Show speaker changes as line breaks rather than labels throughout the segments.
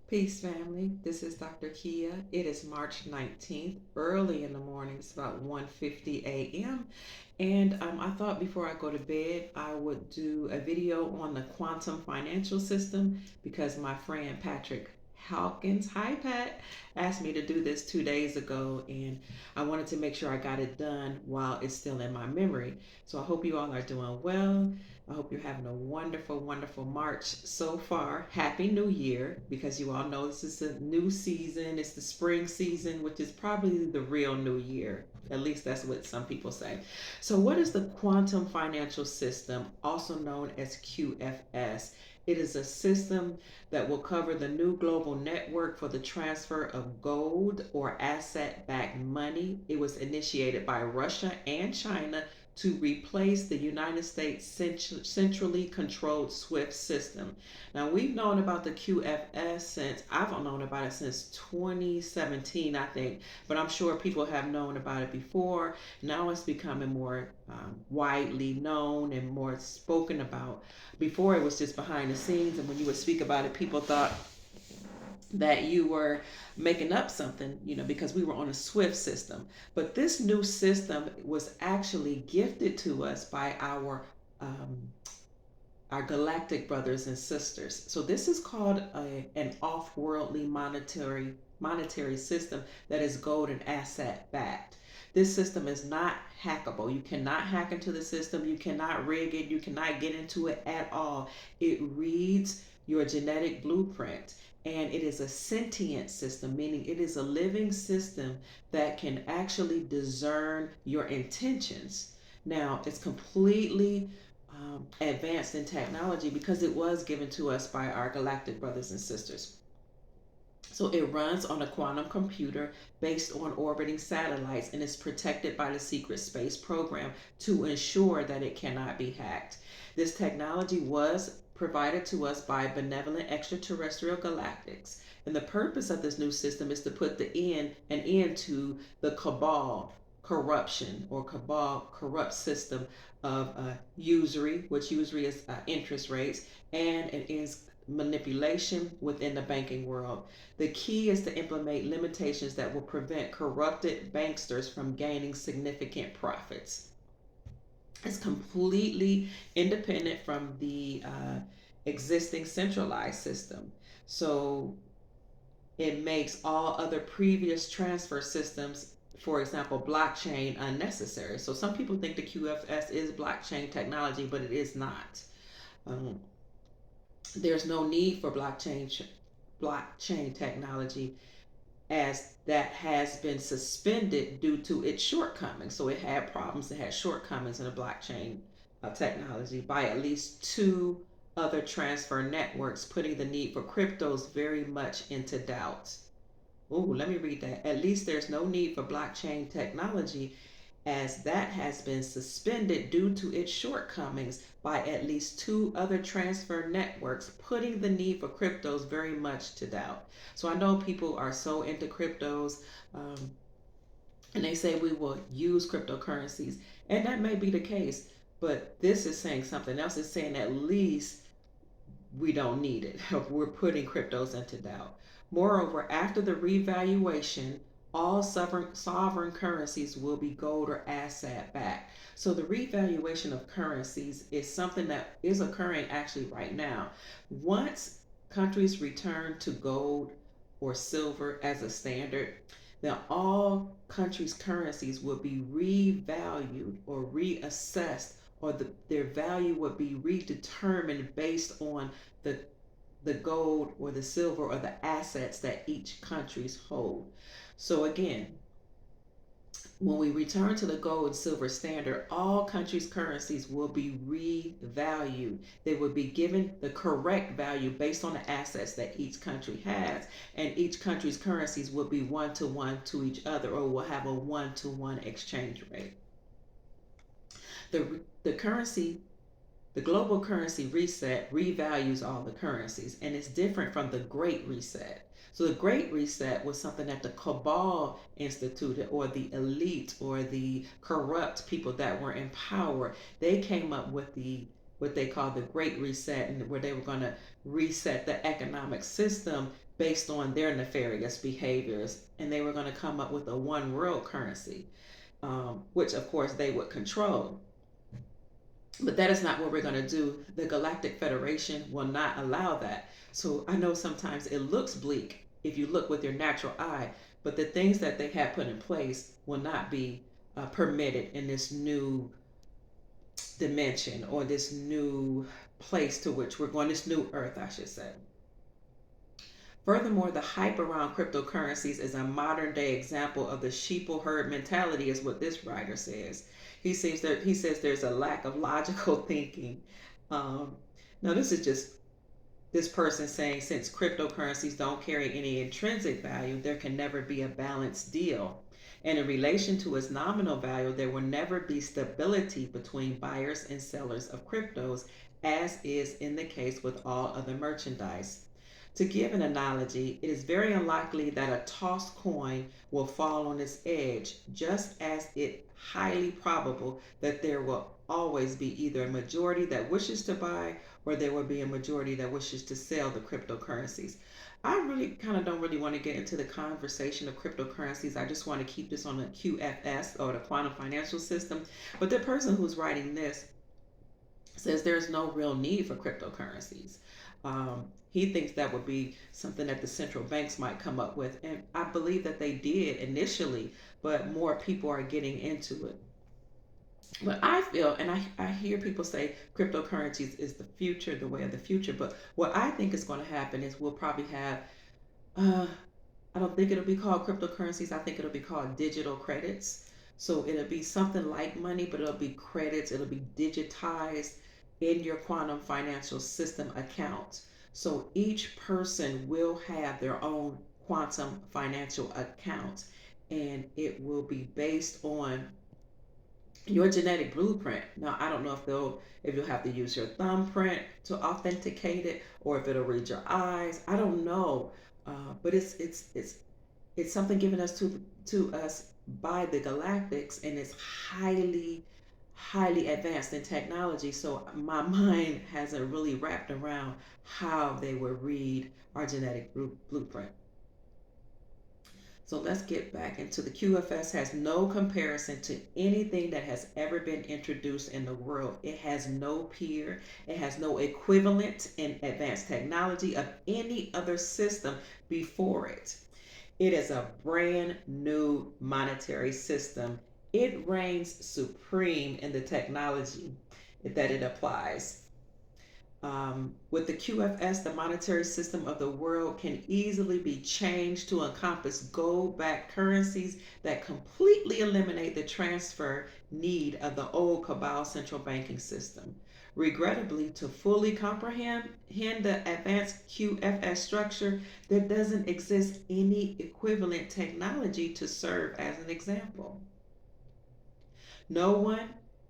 Peace, family. This is Dr. Kia. It is March 19th, early in the morning. It's about 1:50 a.m. And I thought before I go to bed, I would do a video on the quantum financial system because my friend Patrick Hawkins, hi Pat, asked me to do this 2 days ago, and I wanted to make sure I got it done while it's still in my memory. So I hope you all are doing well. I hope you're having a wonderful, wonderful March so far. Happy New Year, because you all know this is a new season. It's the spring season, which is probably the real new year. At least that's what some people say. So, what is the quantum financial system, also known as QFS? It is a system that will cover the new global network for the transfer of gold or asset backed money. It was initiated by Russia and China to replace the United States centrally controlled SWIFT system. Now, we've known about the QFS since, I've known about it since 2017, I think, but I'm sure people have known about it before. Now it's becoming more widely known and more spoken about. Before, it was just behind the scenes, and when you would speak about it, people thought that you were making up something, because we were on a SWIFT system. But this new system was actually gifted to us by um, our galactic brothers and sisters. So this is called an off-worldly monetary system that is gold and asset backed. This system is not hackable. You cannot hack into the system. You cannot rig it. You cannot get into it at all. It reads your genetic blueprint, and it is a sentient system, meaning it is a living system that can actually discern your intentions. Now, it's completely advanced in technology because it was given to us by our galactic brothers and sisters. So it runs on a quantum computer based on orbiting satellites and is protected by the secret space program to ensure that it cannot be hacked. This technology was provided to us by benevolent extraterrestrial galactics. And the purpose of this new system is to put an end to the cabal corruption or cabal corrupt system of usury, which usury is interest rates, and it is manipulation within the banking world. The key is to implement limitations that will prevent corrupted banksters from gaining significant profits. It's completely independent from the existing centralized system. So it makes all other previous transfer systems, for example, blockchain, unnecessary. So some people think the QFS is blockchain technology, but it is not. Um, there's no need for blockchain technology, as that has been suspended due to its shortcomings. So it had problems, it had shortcomings in the blockchain technology by at least two other transfer networks, putting the need for cryptos very much into doubt. Oh, let me read that. At least there's no need for blockchain technology, as that has been suspended due to its shortcomings by at least two other transfer networks, putting the need for cryptos very much to doubt. So I know people are so into cryptos, and they say we will use cryptocurrencies, and that may be the case, but this is saying something else. It's saying at least we don't need it. We're putting cryptos into doubt. Moreover, after the revaluation, all sovereign currencies will be gold or asset backed. So the revaluation of currencies is something that is occurring actually right now. Once countries return to gold or silver as a standard, then all countries' currencies will be revalued or reassessed, or their value would be redetermined based on the the gold or the silver or the assets that each countries hold. So again, when we return to the gold and silver standard, all countries' currencies will be revalued. They will be given the correct value based on the assets that each country has, and each country's currencies will be one to each other, or will have a one-to-one exchange rate. The currency The global currency reset revalues all the currencies, and it's different from the Great Reset. So the Great Reset was something that the cabal instituted, or the elite, or the corrupt people that were in power. They came up with the what they call the Great Reset, and where they were going to reset the economic system based on their nefarious behaviors, and they were going to come up with a one world currency, which of course they would control. But that is not what we're going to do. The Galactic Federation will not allow that. So I know sometimes it looks bleak if you look with your natural eye, but the things that they have put in place will not be permitted in this new dimension, or this new place to which we're going, this new earth, I should say. Furthermore, the hype around cryptocurrencies is a modern day example of the sheeple herd mentality, is what this writer says. He says there's a lack of logical thinking. Um, Now, this is just this person saying, since cryptocurrencies don't carry any intrinsic value, there can never be a balanced deal. And in relation to its nominal value, there will never be stability between buyers and sellers of cryptos, as is in the case with all other merchandise. To give an analogy, it is very unlikely that a tossed coin will fall on its edge, just as it highly probable that there will always be either a majority that wishes to buy, or there will be a majority that wishes to sell the cryptocurrencies. I really kind of don't really want to get into the conversation of cryptocurrencies. I just want to keep this on the QFS, or the quantum financial system. But the person who's writing this says there's no real need for cryptocurrencies. He thinks that would be something that the central banks might come up with. And I believe that they did initially, but more people are getting into it. But I feel, and I hear people say cryptocurrencies is the future, the way of the future. But what I think is going to happen is we'll probably have, uh, I don't think it'll be called cryptocurrencies. I think it'll be called digital credits. So it'll be something like money, but it'll be credits. It'll be digitized in your quantum financial system account. So each person will have their own quantum financial account, and it will be based on your genetic blueprint. Now, I don't know if you'll have to use your thumbprint to authenticate it, or if it'll read your eyes. I don't know, but it's something given us to us by the Galactics, and it's highly advanced in technology. So my mind hasn't really wrapped around how they would read our genetic blueprint. So let's get back into the QFS has no comparison to anything that has ever been introduced in the world. It has no peer. It has no equivalent in advanced technology of any other system before it. It is a brand new monetary system. It reigns supreme in the technology that it applies. With the QFS, the monetary system of the world can easily be changed to encompass gold backed currencies that completely eliminate the transfer need of the old cabal central banking system. Regrettably, to fully comprehend the advanced QFS structure, there doesn't exist any equivalent technology to serve as an example. No one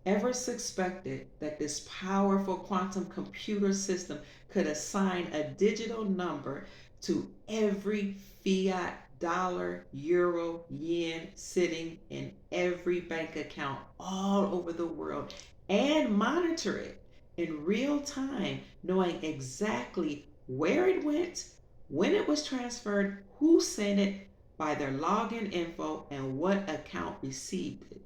ever suspected that this powerful quantum computer system could assign a digital number to every fiat dollar, euro, yen sitting in every bank account all over the world, and monitor it in real time, knowing exactly where it went, when it was transferred, who sent it, by their login info, and what account received it.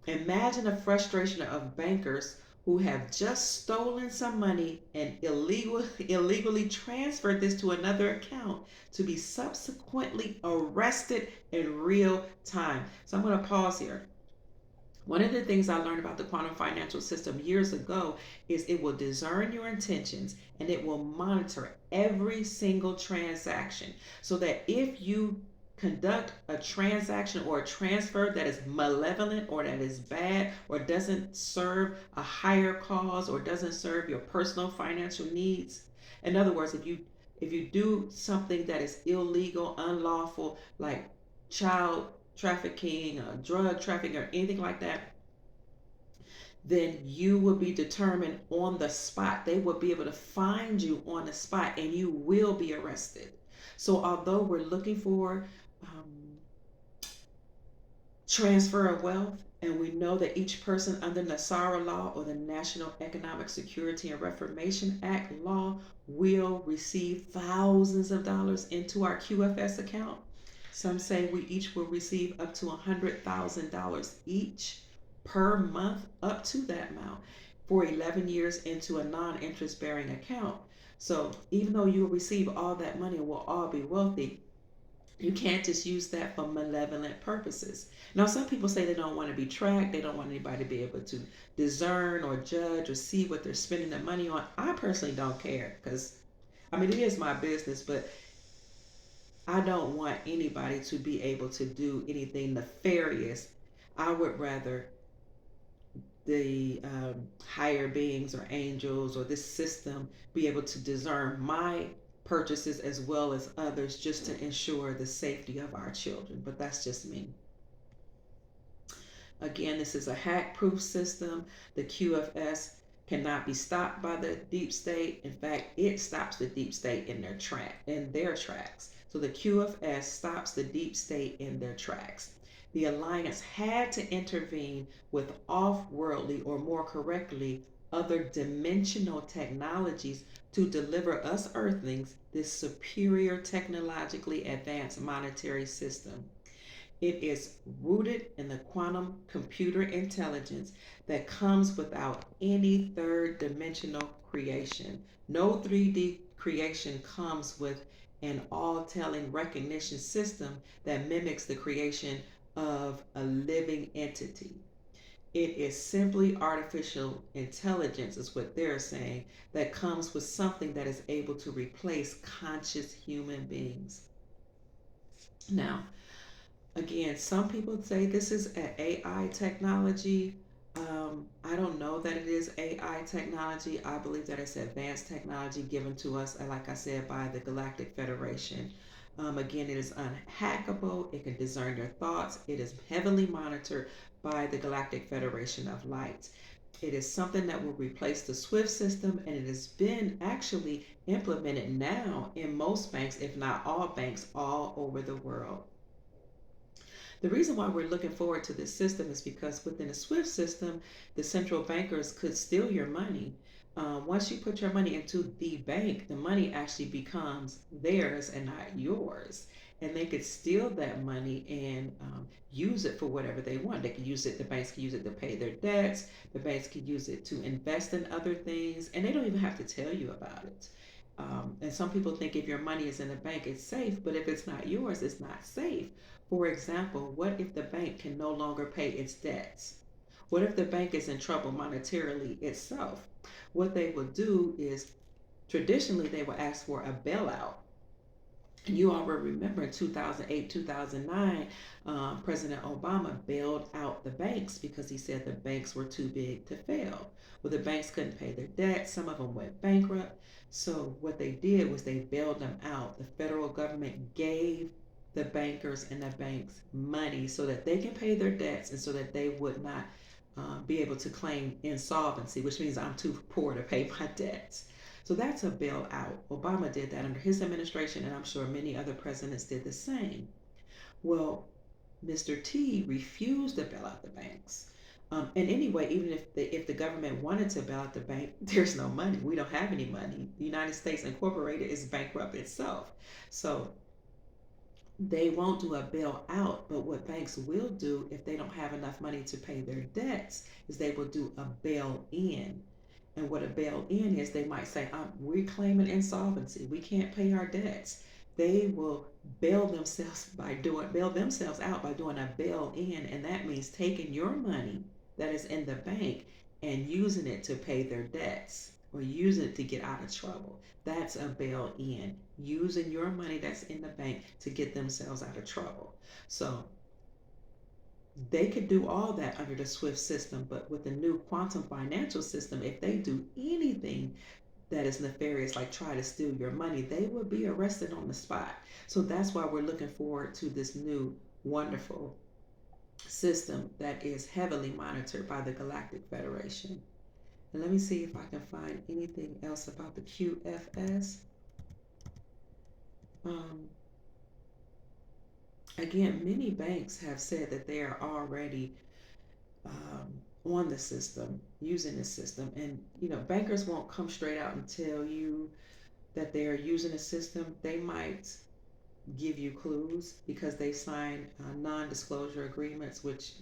Imagine the frustration of bankers who have just stolen some money and illegally transferred this to another account, to be subsequently arrested in real time. So I'm going to pause here. One of the things I learned about the quantum financial system years ago is it will discern your intentions, and it will monitor every single transaction, so that if you conduct a transaction or a transfer that is malevolent, or that is bad, or doesn't serve a higher cause, or doesn't serve your personal financial needs. In other words, if you do something that is illegal, unlawful, like child trafficking, drug trafficking, or anything like that, then you will be determined on the spot. They will be able to find you on the spot, and you will be arrested. So although we're looking for um, transfer of wealth, and we know that each person under Nassara law or the National Economic Security and Reformation Act law will receive thousands of dollars into our QFS account. Some say we each will receive up to $100,000 each per month, up to that amount, for 11 years into a non interest bearing account. So even though you will receive all that money and we'll all be wealthy, you can't just use that for malevolent purposes. Now, some people say they don't want to be tracked, they don't want anybody to be able to discern or judge or see what they're spending their money on. I personally don't care because, I mean, it is my business, but I don't want anybody to be able to do anything nefarious. I would rather the higher beings or angels or this system be able to discern my purchases as well as others just to ensure the safety of our children. But that's just me. Again, this is a hack proof system. The QFS cannot be stopped by the deep state. In fact, it stops the deep state in their tracks. So the QFS stops the deep state in their tracks. The alliance had to intervene with off-worldly, or more correctly, other dimensional technologies to deliver us earthlings this superior technologically advanced monetary system. It is rooted in the quantum computer intelligence that comes without any third dimensional creation. No 3D creation comes with an all telling recognition system that mimics the creation of a living entity. It is simply artificial intelligence, is what they're saying, that comes with something that is able to replace conscious human beings. Now, again, some people say this is an AI technology. I don't know that it is AI technology. I believe that it's advanced technology given to us, like I said, by the Galactic Federation. Again, it is unhackable. It can discern your thoughts. It is heavily monitored by the Galactic Federation of Light. It is something that will replace the SWIFT system, and it has been actually implemented now in most banks, if not all banks, all over the world. The reason why we're looking forward to this system is because within the SWIFT system, the central bankers could steal your money. Once you put your money into the bank, the money actually becomes theirs and not yours. And they could steal that money and use it for whatever they want. They could use it, the banks could use it to pay their debts, the banks could use it to invest in other things, and they don't even have to tell you about it. And some people think if your money is in a bank, it's safe, but if it's not yours, it's not safe. For example, what if the bank can no longer pay its debts? What if the bank is in trouble monetarily itself? What they will do is traditionally they will ask for a bailout. You already remember in 2008, 2009, President Obama bailed out the banks because he said the banks were too big to fail. Well, the banks couldn't pay their debt. Some of them went bankrupt. So what they did was they bailed them out. The federal government gave the bankers and the banks money so that they can pay their debts and so that they would not be able to claim insolvency, which means I'm too poor to pay my debts. So that's a bailout. Obama did that under his administration, and I'm sure many other presidents did the same. Well, Mr. T refused to bail out the banks. And anyway, even if the government wanted to bail out the bank, there's no money. We don't have any money. The United States Incorporated is bankrupt itself. So they won't do a bailout, but what banks will do if they don't have enough money to pay their debts is they will do a bail in. And what a bail in is, they might say, we're claiming insolvency. We can't pay our debts. They will bail themselves out by doing a bail in, and that means taking your money that is in the bank and using it to pay their debts or using it to get out of trouble. That's a bail in, using your money that's in the bank to get themselves out of trouble. So they could do all that under the SWIFT system, but with the new quantum financial system, if they do anything that is nefarious, like try to steal your money, they will be arrested on the spot. So that's why we're looking forward to this new wonderful system that is heavily monitored by the Galactic Federation. And let me see if I can find anything else about the QFS. Um, Again, many banks have said that they are already on the system, using the system. And, bankers won't come straight out and tell you that they're using a system. They might give you clues because they sign non-disclosure agreements, which,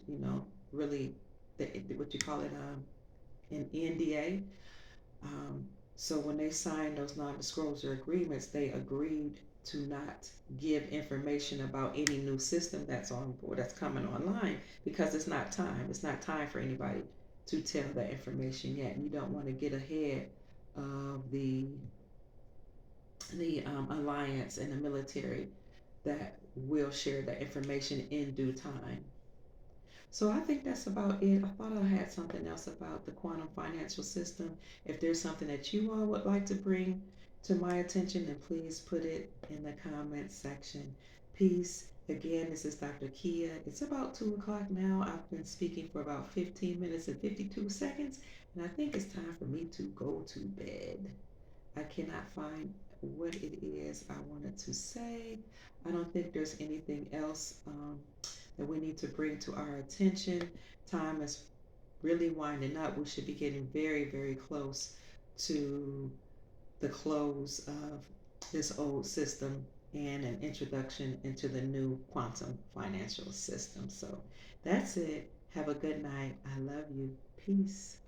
really, what you call it, an NDA. Um, so when they signed those non-disclosure agreements, they agreed to not give information about any new system that's on board, that's coming online, because it's not time. It's not time for anybody to tell that information yet. And you don't want to get ahead of the alliance and the military that will share that information in due time. So I think that's about it. I thought I had something else about the quantum financial system. If there's something that you all would like to bring to my attention, then please put it in the comments section. Peace. Again, this is Dr. Kia. It's about 2 o'clock now. I've been speaking for about 15 minutes and 52 seconds, and I think it's time for me to go to bed. I cannot find what it is I wanted to say. I don't think there's anything else that we need to bring to our attention. Time is really winding up. We should be getting very, very close to the close of this old system and an introduction into the new quantum financial system. So that's it. Have a good night. I love you. Peace.